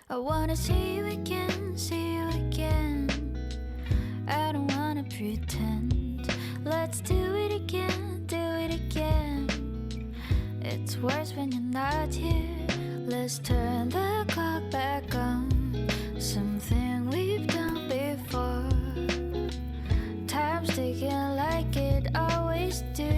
I wanna see you again, see you again. I don't wanna pretend. Let's do it again, do it again. It's worse when you're not here. Let's turn the clock back on. Something we've done before. Time's ticking like it always do.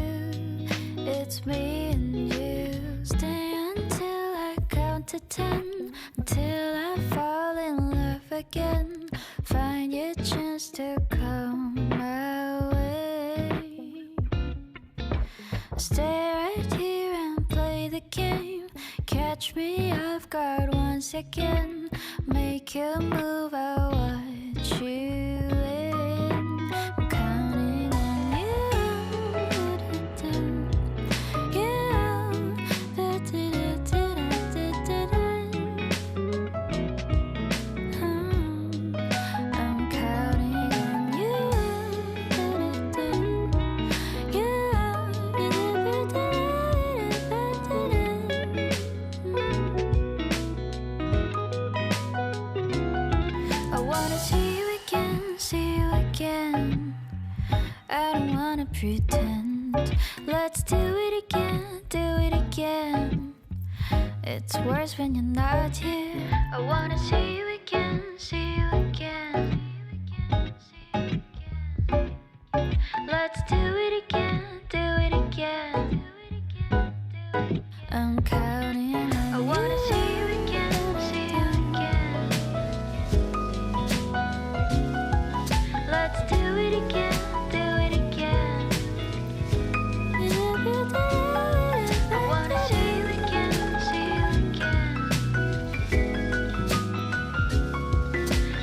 It's me and you. Stay until I count to 10, until I fall in love again. Find your chance to come my way. Stay right here and play the game. Catch me off guard once again. Make you move, I watch you in. I'm counting on you. I'm counting on you. I wanna see you again, see you again. I don't wanna pretend. Let's do it again, do it again. It's worse when you're not here. I wanna see you again, see you again. Let's do it again, do it again. I'm counting on you. I wanna see you again, see you again. Let's do it again, do it again. I wanna see you again, see you again.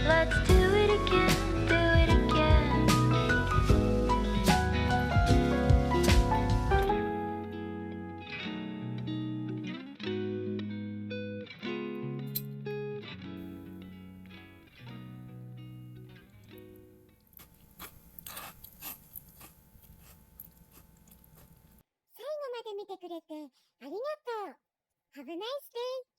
Let's do it again, do it again. Have a nice day!